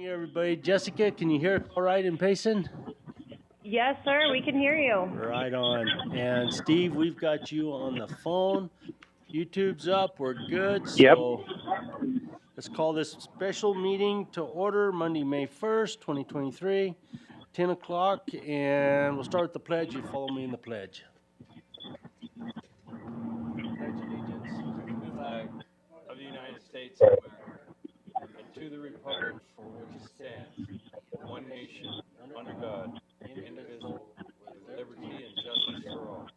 Morning, everybody. Jessica, can you hear us all right in Payson? Yes, sir, we can hear you. Right on. And Steve, we've got you on the phone. YouTube's up. We're good. Yep. So let's call this special meeting to order Monday, May 1st, 2023, 10 o'clock. And we'll start with the pledge. You follow me in the pledge. Pledge allegiance to the flag of the United States of America and to the republic for which it stands, one nation, under God, indivisible, with liberty and justice for all.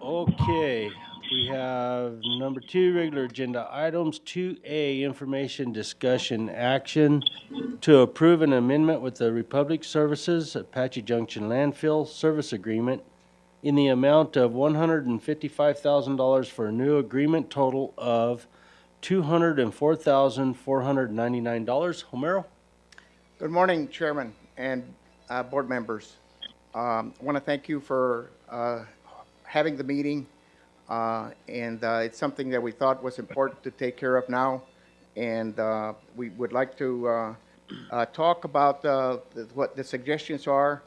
Okay, we have number 2, regular agenda items. 2A, information discussion action to approve an amendment with the Republic Services Apache Junction Landfill Service Agreement in the amount of $155,000 for a new agreement total of $204,499. Homero? Good morning, Chairman and board members. I want to thank you for having the meeting, and it's something that we thought was important to take care of now, and we would like to talk about what the suggestions are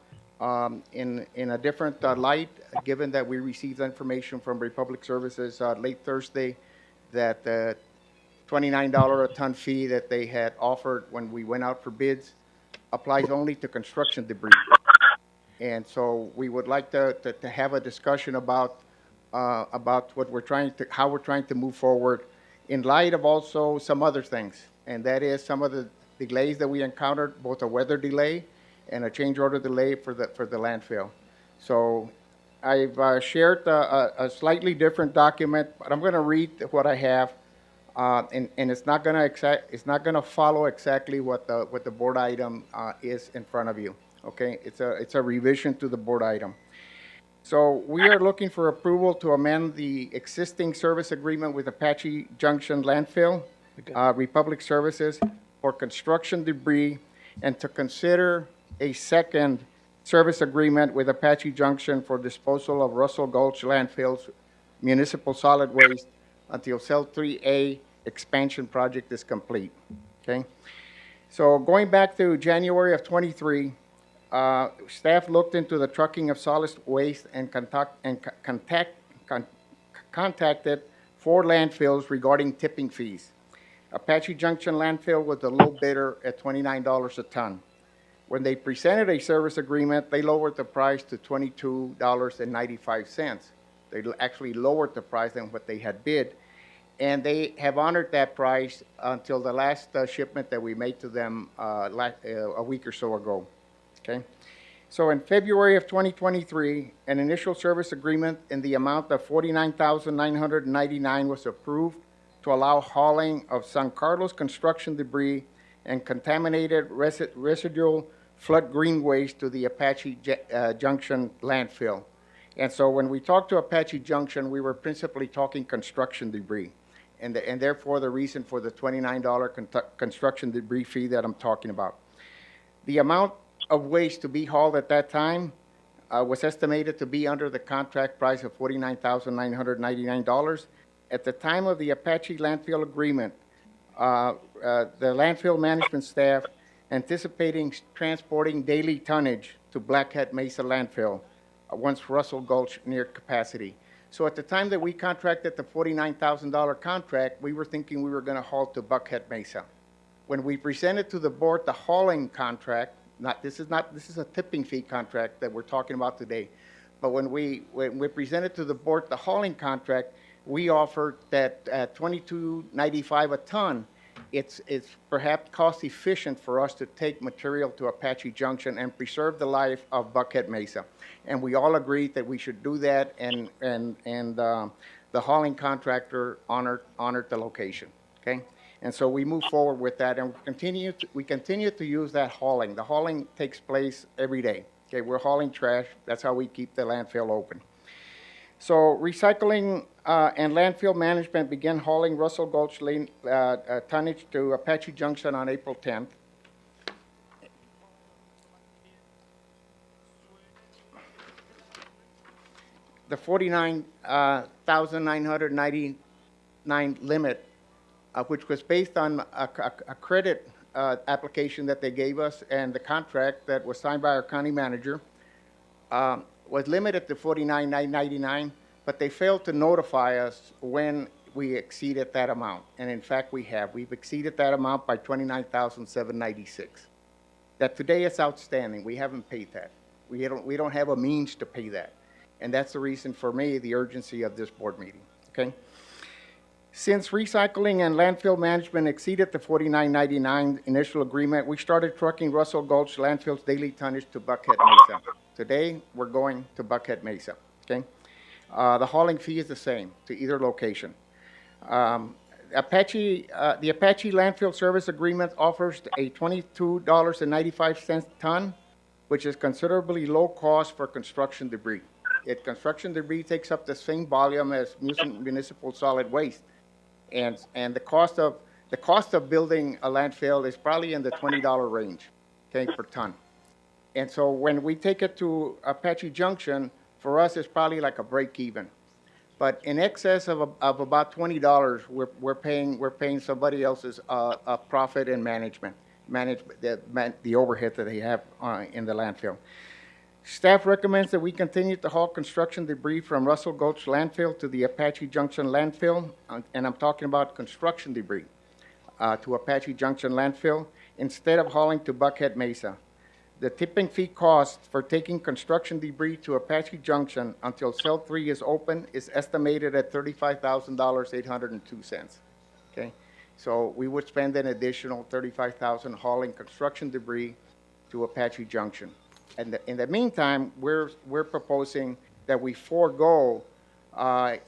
in a different light, given that we received information from Republic Services late Thursday that the $29 a ton fee that they had offered when we went out for bids applies only to construction debris. And so we would like to have a discussion about what we're how we're trying to move forward in light of also some other things. And that is some of the delays that we encountered, both a weather delay and a change order delay for the landfill. So I've shared a slightly different document, but I'm going to read what I have. And it's not going to follow exactly what the board item is in front of you. Okay, it's a revision to the board item. So we are looking for approval to amend the existing service agreement with Apache Junction Landfill, Republic Services, for construction debris, and to consider a second service agreement with Apache Junction for disposal of Russell Gulch Landfill's municipal solid waste until Cell 3A expansion project is complete. Okay, so going back to January of 23, staff looked into the trucking of solid waste and contacted 4 landfills regarding tipping fees. Apache Junction Landfill was the low bidder at $29 a ton. When they presented a service agreement, they lowered the price to $22.95. They actually lowered the price than what they had bid, and they have honored that price until the last shipment that we made to them a week or so ago. Okay, so in February of 2023, an initial service agreement in the amount of $49,999 was approved to allow hauling of San Carlos construction debris and contaminated residual flood green waste to the Apache Junction landfill. And so when we talked to Apache Junction, we were principally talking construction debris, and therefore the reason for the $29 construction debris fee that I'm talking about. The amount of waste to be hauled at that time was estimated to be under the contract price of $49,999. At the time of the Apache landfill agreement, the landfill management staff anticipating transporting daily tonnage to Blackhead Mesa landfill once Russell Gulch neared capacity. So at the time that we contracted the $49,000 contract, we were thinking we were going to haul to Buckhead Mesa. When we presented to the board the hauling contract, this is a tipping fee contract that we're talking about today. But when we presented to the board the hauling contract, we offered that at $22.95 a ton, it's perhaps cost efficient for us to take material to Apache Junction and preserve the life of Buckhead Mesa. And we all agreed that we should do that, and the hauling contractor honored the location. Okay. And so we move forward with that, and we continue to use that hauling. The hauling takes place every day. Okay, we're hauling trash. That's how we keep the landfill open. So recycling and landfill management began hauling Russell Gulch tonnage to Apache Junction on April 10th. The $49,999 limit which was based on a credit application that they gave us, and the contract that was signed by our county manager was limited to $49,999, but they failed to notify us when we exceeded that amount. And in fact, we have. We've exceeded that amount by $29,796. That today is outstanding. We haven't paid that. We don't have a means to pay that. And that's the reason for me, the urgency of this board meeting, okay? Since recycling and landfill management exceeded the $49.99 initial agreement, we started trucking Russell Gulch landfill's daily tonnage to Buckhead Mesa. Today, we're going to Buckhead Mesa, okay? The hauling fee is the same to either location. The Apache Landfill Service Agreement offers a $22.95 ton, which is considerably low cost for construction debris. Construction debris takes up the same volume as municipal solid waste, and the cost of building a landfill is probably in the $20 range, okay, per ton. And so when we take it to Apache Junction, for us it's probably like a break even. But in excess of about $20, we're paying somebody else's profit and manage the overhead that they have in the landfill. Staff recommends that we continue to haul construction debris from Russell Gulch landfill to the Apache Junction landfill, and I'm talking about construction debris, to Apache Junction landfill instead of hauling to Buckhead Mesa. The tipping fee cost for taking construction debris to Apache Junction until Cell 3 is open is estimated at $35,802. Okay, so we would spend an additional $35,000 hauling construction debris to Apache Junction. And in the meantime, we're proposing that we forego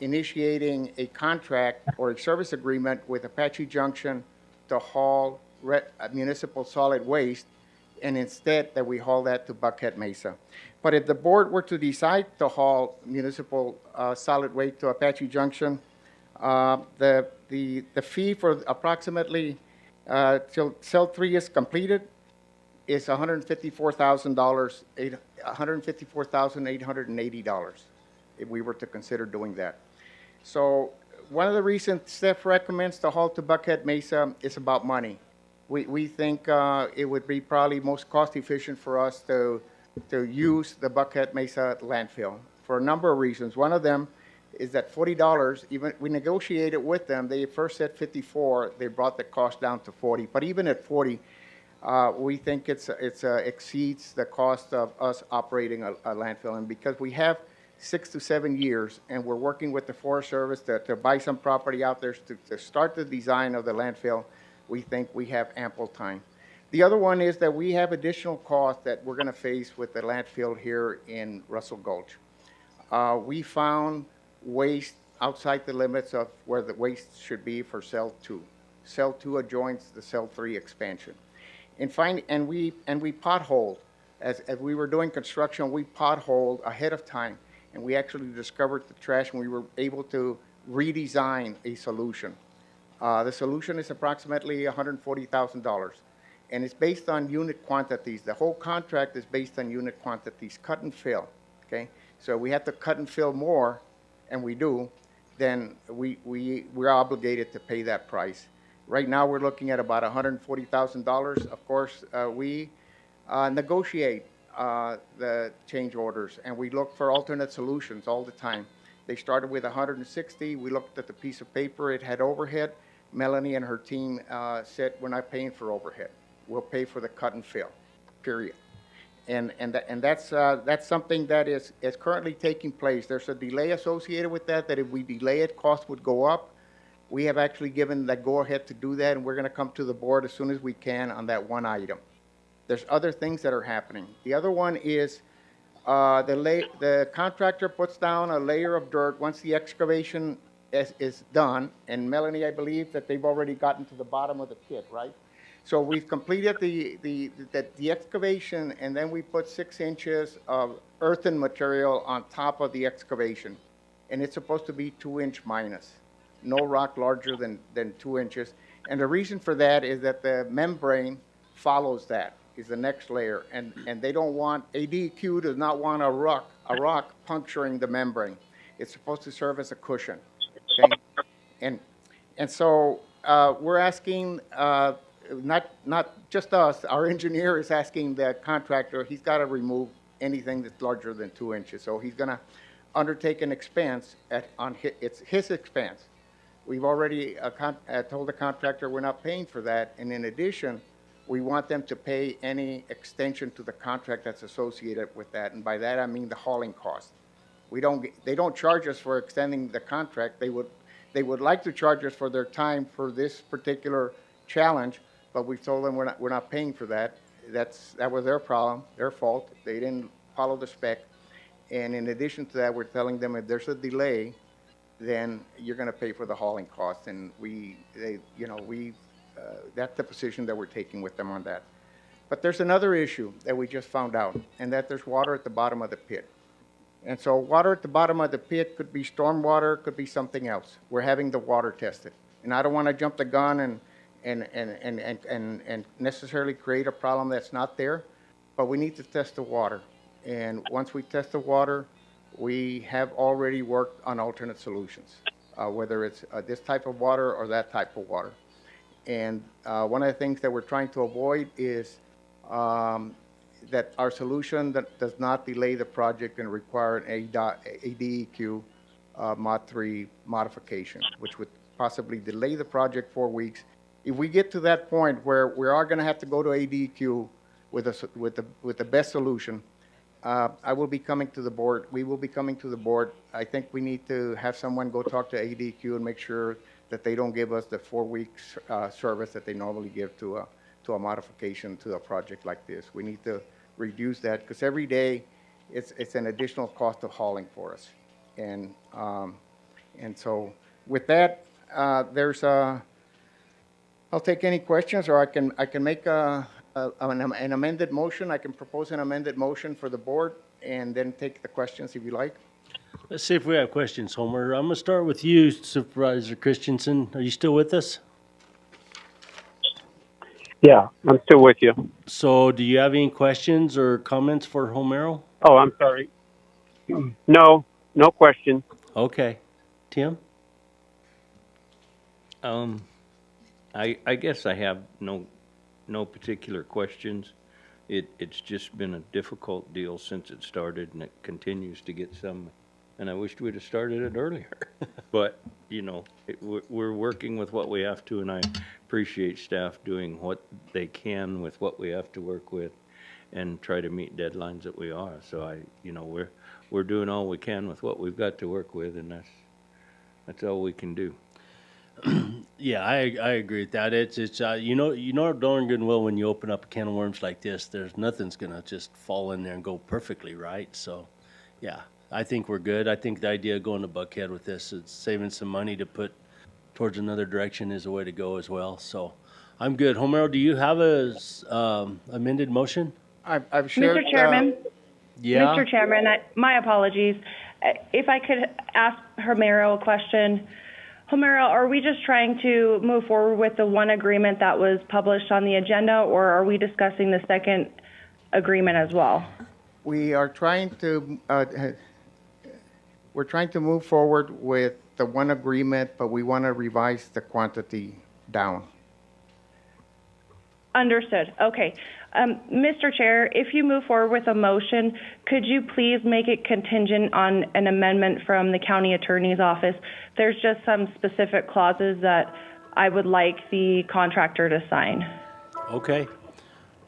initiating a contract or a service agreement with Apache Junction to haul municipal solid waste, and instead that we haul that to Buckhead Mesa. But if the board were to decide to haul municipal solid waste to Apache Junction, the fee for approximately till Cell 3 is completed is $154,880 if we were to consider doing that. So one of the reasons staff recommends to haul to Buckhead Mesa is about money. We think it would be probably most cost efficient for us to use the Buckhead Mesa landfill for a number of reasons. One of them is that $40, even we negotiated with them, they first said 54, they brought the cost down to 40, but even at 40, we think it's exceeds the cost of us operating a landfill. And because we have 6 to 7 years, and we're working with the Forest Service to buy some property out there to start the design of the landfill, we think we have ample time. The other one is that we have additional costs that we're going to face with the landfill here in Russell Gulch. We found waste outside the limits of where the waste should be for Cell 2. Cell 2 adjoins the Cell 3 expansion. And we potholed. As we were doing construction, we potholed ahead of time, and we actually discovered the trash, and we were able to redesign a solution. The solution is approximately $140,000, and it's based on unit quantities. The whole contract is based on unit quantities, cut and fill, okay? So we have to cut and fill more, and we do, then we're obligated to pay that price. Right now, we're looking at about $140,000. Of course, we negotiate the change orders, and we look for alternate solutions all the time. They started with 160. We looked at the piece of paper. It had overhead. Melanie and her team said, we're not paying for overhead. We'll pay for the cut and fill, period. And that's something that is currently taking place. There's a delay associated with that if we delay it, cost would go up. We have actually given the go-ahead to do that, and we're going to come to the board as soon as we can on that one item. There's other things that are happening. The other one is the contractor puts down a layer of dirt once the excavation is done, and Melanie, I believe that they've already gotten to the bottom of the pit, right? So we've completed the excavation, and then we put 6 inches of earthen material on top of the excavation, and it's supposed to be 2-inch minus. No rock larger than 2 inches. And the reason for that is that the membrane follows that, is the next layer. And they don't want, ADQ does not want a rock puncturing the membrane. It's supposed to serve as a cushion, okay? And so we're asking, not just us, our engineer is asking the contractor, he's got to remove anything that's larger than 2 inches. So he's going to undertake an expense it's his expense. We've already told the contractor we're not paying for that. And in addition, we want them to pay any extension to the contract that's associated with that. And by that, I mean the hauling cost. They don't charge us for extending the contract. They would like to charge us for their time for this particular challenge, but we've told them we're not paying for that. That was their problem, their fault. They didn't follow the spec. And in addition to that, we're telling them if there's a delay, then you're going to pay for the hauling costs. And that's the position that we're taking with them on that. But there's another issue that we just found out, and that there's water at the bottom of the pit. And so water at the bottom of the pit could be storm water, could be something else. We're having the water tested. And I don't want to jump the gun and necessarily create a problem that's not there, but we need to test the water. And once we test the water, we have already worked on alternate solutions, whether it's this type of water or that type of water. And one of the things that we're trying to avoid is that our solution that does not delay the project and require an ADEQ Mod 3 modification, which would possibly delay the project 4 weeks. If we get to that point where we are going to have to go to ADEQ with the best solution, I will be coming to the board. We will be coming to the board. I think we need to have someone go talk to ADEQ and make sure that they don't give us the 4 weeks service that they normally give to a modification to a project like this. We need to reduce that because every day it's an additional cost of hauling for us. And so with that, I'll take any questions, or I can make an amended motion. I can propose an amended motion for the board and then take the questions if you like. Let's see if we have questions, Homer. I'm going to start with you, Supervisor Christensen. Are you still with us? Yeah, I'm still with you. So do you have any questions or comments for Homero? Oh, I'm sorry. No question. Okay. Tim? I guess I have no particular questions. It's just been a difficult deal since it started, and it continues to get some, and I wished we'd have started it earlier. But, we're working with what we have to, and I appreciate staff doing what they can with what we have to work with and try to meet deadlines that we are. So we're doing all we can with what we've got to work with, and that's all we can do. Yeah, I agree with that. It's you know darn good and well when you open up a can of worms like this, there's nothing's gonna just fall in there and go perfectly right. So, yeah, I think we're good. I think the idea of going to Buckhead with this is saving some money to put towards another direction is a way to go as well. So, I'm good. Homero, do you have a amended motion? I've shared. Mr. Chairman, Yeah. Mr. Chairman, my apologies. If I could ask Homero a question. Homero, are we just trying to move forward with the one agreement that was published on the agenda, or are we discussing the second agreement as well? We are trying to move forward with the one agreement, but we want to revise the quantity down. Understood. Okay. Mr. Chair, if you move forward with a motion, could you please make it contingent on an amendment from the county attorney's office? There's just some specific clauses that I would like the contractor to sign. Okay.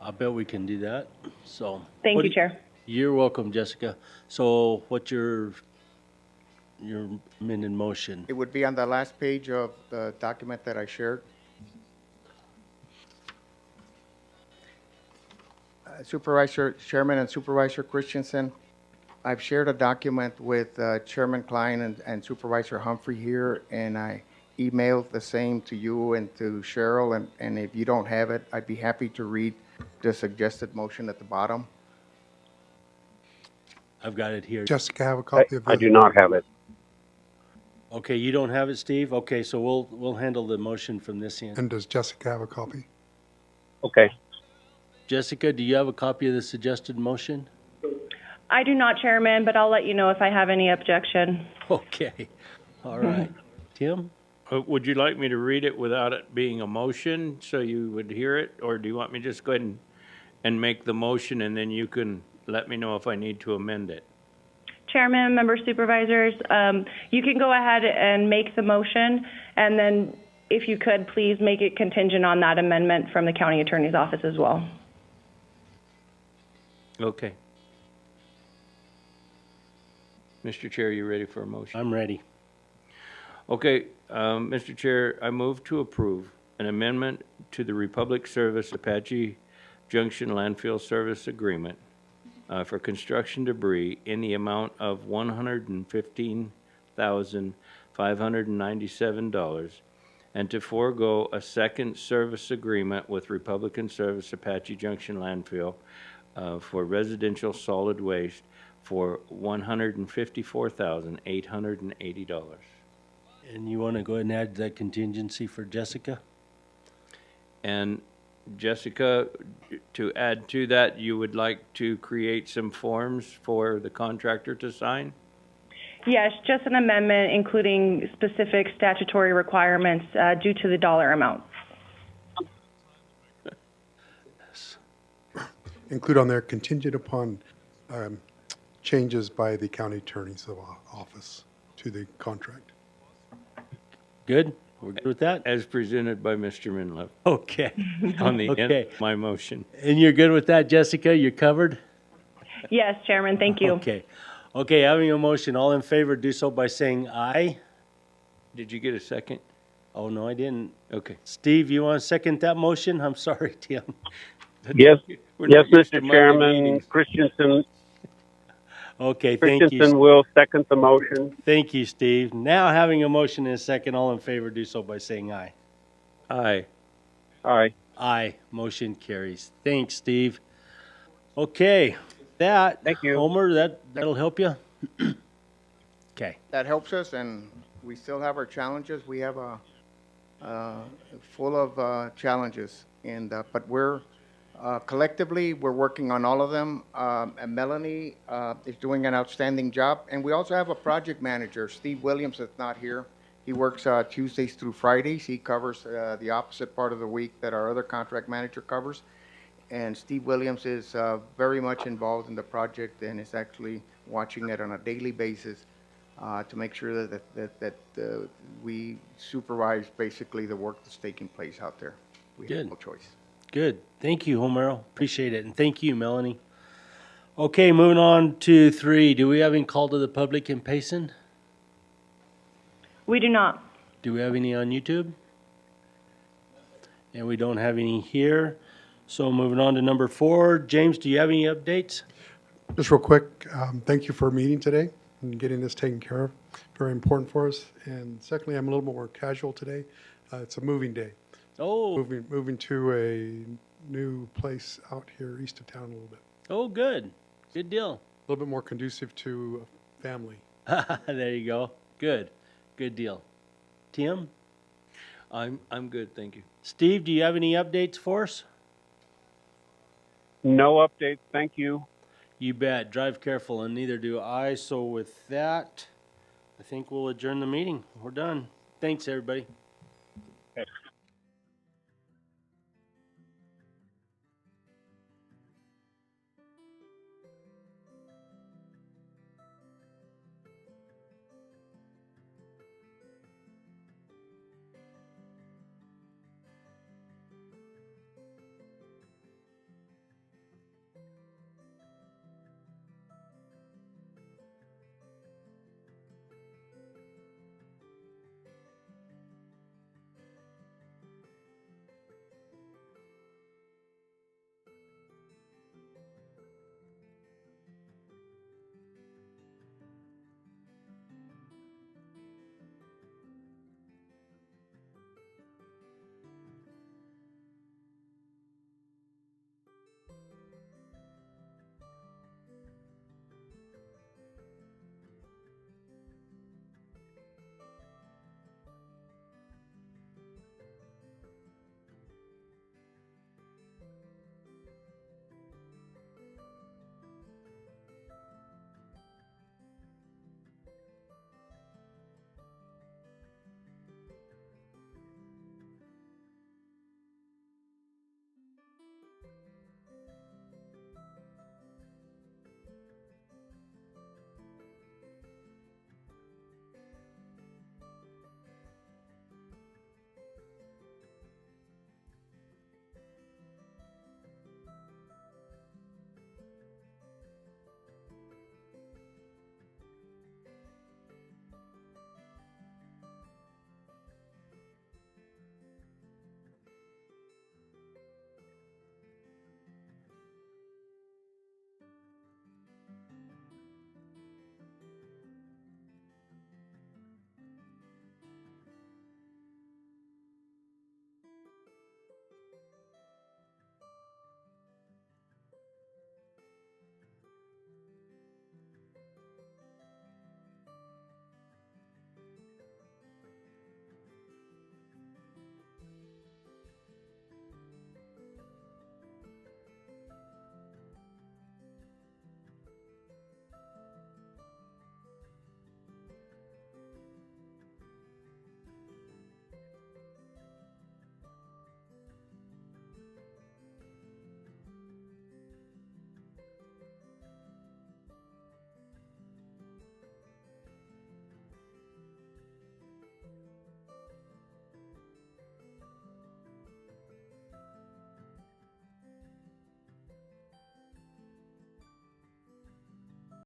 I bet we can do that. So. Thank you, Chair. You're welcome, Jessica. So what's your amended motion? It would be on the last page of the document that I shared. Chairman and Supervisor Christensen, I've shared a document with Chairman Klein and Supervisor Humphrey here, and I emailed the same to you and to Cheryl, and if you don't have it, I'd be happy to read the suggested motion at the bottom. I've got it here. Jessica, have a copy of it. I do not have it. Okay, you don't have it, Steve? Okay, so we'll handle the motion from this end. And does Jessica have a copy? Okay. Jessica, do you have a copy of the suggested motion? I do not, Chairman, but I'll let you know if I have any objection. Okay. All right. Tim? Would you like me to read it without it being a motion so you would hear it? Or do you want me to just go ahead and make the motion and then you can let me know if I need to amend it? Chairman, member supervisors, you can go ahead and make the motion, and then if you could, please make it contingent on that amendment from the county attorney's office as well. Okay. Mr. Chair, you ready for a motion? I'm ready. Okay, Mr. Chair, I move to approve an amendment to the Republic Service Apache Junction Landfill Service Agreement for construction debris in the amount of $115,597 and to forego a second service agreement with Republican Service Apache Junction Landfill for residential solid waste for $154,880. And you want to go ahead and add that contingency for Jessica? And Jessica, to add to that, you would like to create some forms for the contractor to sign? Yes, just an amendment including specific statutory requirements due to the dollar amount. Include on there contingent upon changes by the county attorney's office to the contract. Good? We're good with that? As presented by Mr. Minlove Okay. on the end Okay. of my motion. And you're good with that, Jessica? You're covered? Yes, Chairman, thank you. Okay. Okay, having a motion, all in favor, do so by saying aye. Did you get a second? Oh, no, I didn't. Okay. Steve, you want to second that motion? I'm sorry, Tim. Yes, We're yes, not used to Mr. Monday Chairman, meetings. Okay, thank you. Christensen will second the motion. Thank you, Steve. Now having a motion and a second, all in favor, do so by saying aye. Aye. Aye. Aye, motion carries. Thanks, Steve. Okay, that. Thank you. Homer, that'll help you? Okay. That helps us, and we still have our challenges. We have full of challenges, and but we're collectively we're working on all of them. And Melanie is doing an outstanding job, and we also have a project manager, Steve Williams, that's not here. He works Tuesdays through Fridays. He covers the opposite part of the week that our other contract manager covers. And Steve Williams is very much involved in the project and is actually watching it on a daily basis to make sure that we supervise basically the work that's taking place out there. We have Good. no choice. Good. Thank you, Homero. Appreciate it. And thank you, Melanie. Okay, moving on to 3. Do we have any call to the public in Payson? We do not. Do we have any on YouTube? And we don't have any here. So moving on to number 4. James, do you have any updates? Just real quick, thank you for meeting today and getting this taken care of. Very important for us. And secondly, I'm a little more casual today. It's a moving day. Oh, Moving to a new place out here east of town a little bit. oh, good. Good deal. A little bit more conducive to family. There you go. Good. Good deal. Tim? I'm good, thank you. Steve, do you have any updates for us? No updates, thank you. You bet. Drive careful, and neither do I. So with that, I think we'll adjourn the meeting. We're done. Thanks, everybody. Okay.